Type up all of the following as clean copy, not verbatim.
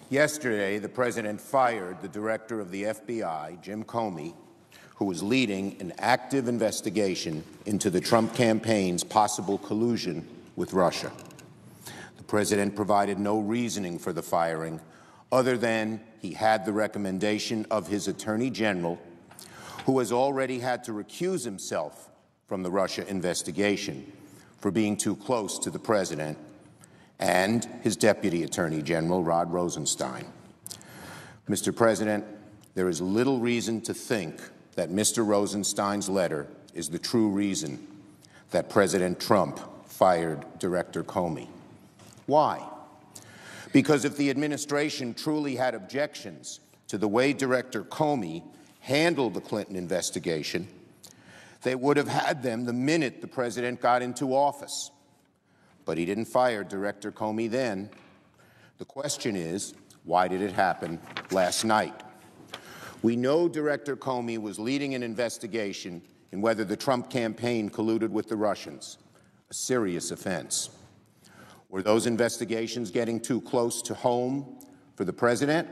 Yesterday, the President fired the director of the FBI, Jim Comey, who was leading an active investigation into the Trump campaign's possible collusion with Russia. The President provided no reasoning for the firing other than he had the recommendation of his Attorney General, who has already had to recuse himself from the Russia investigation for being too close to the President, and his Deputy Attorney General, Rod Rosenstein. Mr. President, there is little reason to think that Mr. Rosenstein's letter is the true reason that President Trump fired Director Comey. Why? Because if the administration truly had objections to the way Director Comey handled the Clinton investigation, they would have had them the minute the President got into office. But he didn't fire Director Comey then. The question is, why did it happen last night? We know Director Comey was leading an investigation in whether the Trump campaign colluded with the Russians, a serious offense. Were those investigations getting too close to home for the President?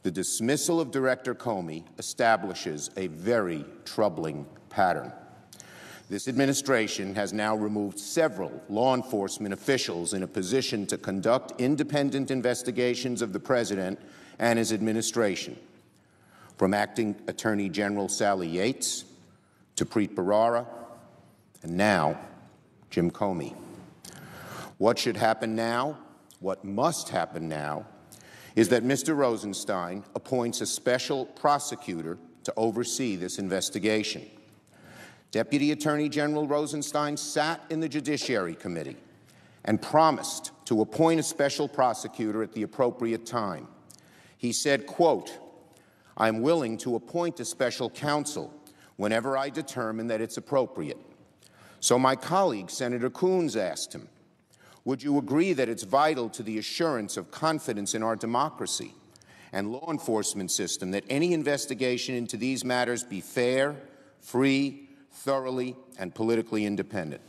The dismissal of Director Comey establishes a very troubling pattern. This administration has now removed several law enforcement officials in a position to conduct independent investigations of the President and his administration, from Acting Attorney General Sally Yates to Preet Bharara, and now Jim Comey. What should happen now, what must happen now, is that Mr. Rosenstein appoints a special prosecutor to oversee this investigation. Deputy Attorney General Rosenstein sat in the Judiciary Committee and promised to appoint a special prosecutor at the appropriate time. He said, quote, "I'm willing to appoint a special counsel whenever I determine that it's appropriate." So my colleague, Senator Coons, asked him, would you agree that it's vital to the assurance of confidence in our democracy and law enforcement system that any investigation into these matters be fair, free, thoroughly, and politically independent?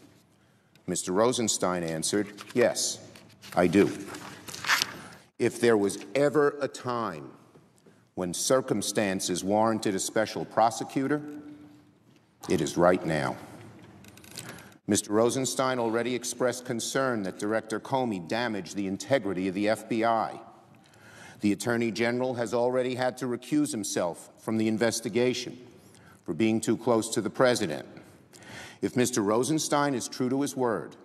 Mr. Rosenstein answered, yes, I do. If there was ever a time when circumstances warranted a special prosecutor, it is right now. Mr. Rosenstein already expressed concern that Director Comey damaged the integrity of the FBI. The Attorney General has already had to recuse himself from the investigation for being too close to the President. If Mr. Rosenstein is true to his word,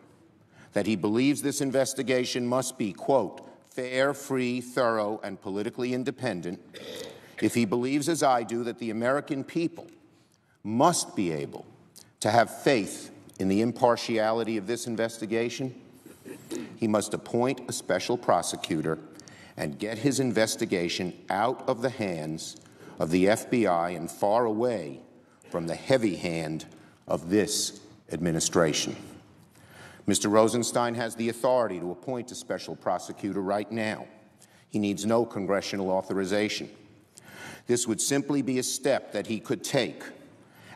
that he believes this investigation must be, quote, fair, free, thorough, and politically independent, if he believes, as I do, that the American people must be able to have faith in the impartiality of this investigation, he must appoint a special prosecutor and get his investigation out of the hands of the FBI and far away from the heavy hand of this administration. Mr. Rosenstein has the authority to appoint a special prosecutor right now. He needs no congressional authorization. This would simply be a step that he could take,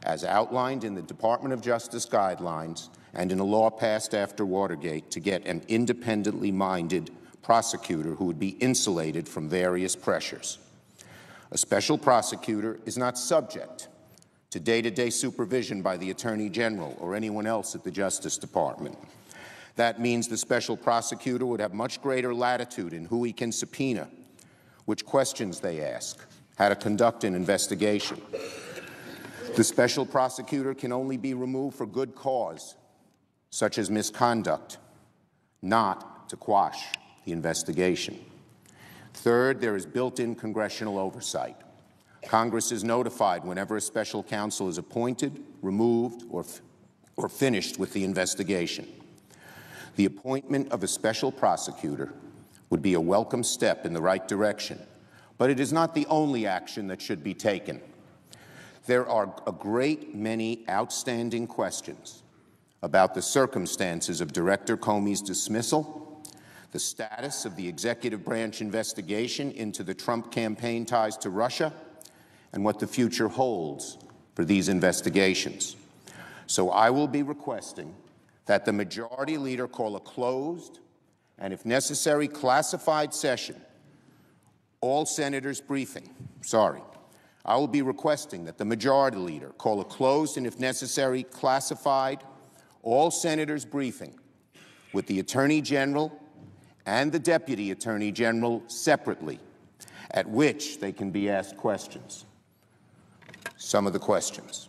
as outlined in the Department of Justice guidelines and in a law passed after Watergate, to get an independently minded prosecutor who would be insulated from various pressures. A special prosecutor is not subject to day-to-day supervision by the Attorney General or anyone else at the Justice Department. That means the special prosecutor would have much greater latitude in who he can subpoena, which questions they ask, how to conduct an investigation. The special prosecutor can only be removed for good cause, such as misconduct, not to quash the investigation. Third, there is built-in congressional oversight. Congress is notified whenever a special counsel is appointed, removed, or finished with the investigation. The appointment of a special prosecutor would be a welcome step in the right direction, but it is not the only action that should be taken. There are a great many outstanding questions about the circumstances of Director Comey's dismissal, the status of the executive branch investigation into the Trump campaign ties to Russia, and what the future holds for these investigations. So I will be requesting that the Majority Leader call a closed and, if necessary, classified session all senators briefing. I will be requesting that the Majority Leader call a closed and, if necessary, classified all senators briefing with the Attorney General and the Deputy Attorney General separately, at which they can be asked questions. Some of the questions.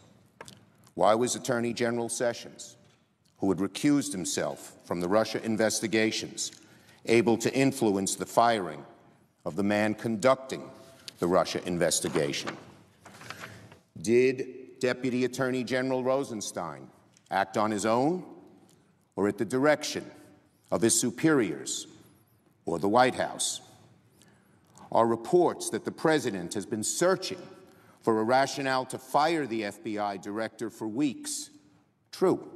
Why was Attorney General Sessions, who had recused himself from the Russia investigations, able to influence the firing of the man conducting the Russia investigation? Did Deputy Attorney General Rosenstein act on his own or at the direction of his superiors or the White House? Are reports that the President has been searching for a rationale to fire the FBI director for weeks true?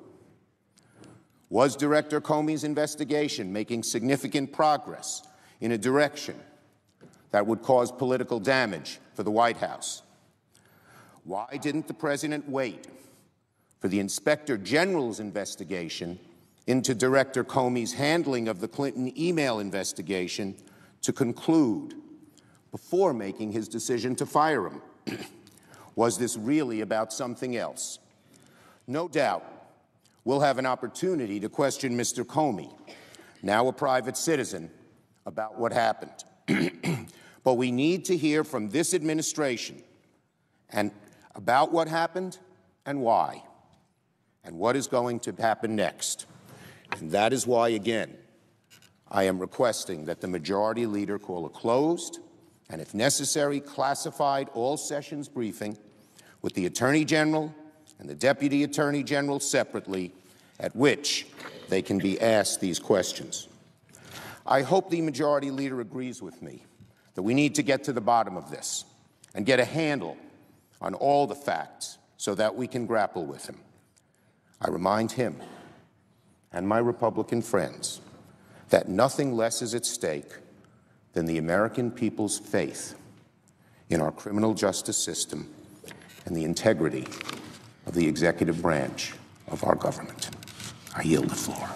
Was Director Comey's investigation making significant progress in a direction that would cause political damage for the White House? Why didn't the President wait for the Inspector General's investigation into Director Comey's handling of the Clinton email investigation to conclude before making his decision to fire him? Was this really about something else? No doubt we'll have an opportunity to question Mr. Comey, now a private citizen, about what happened. But we need to hear from this administration and about what happened and why, and what is going to happen next. And that is why, again, I am requesting that the Majority Leader call a closed and, if necessary, classified all sessions briefing with the Attorney General and the Deputy Attorney General separately, at which they can be asked these questions. I hope the Majority Leader agrees with me that we need to get to the bottom of this and get a handle on all the facts so that we can grapple with him. I remind him and my Republican friends that nothing less is at stake than the American people's faith in our criminal justice system and the integrity of the executive branch of our government. I yield the floor.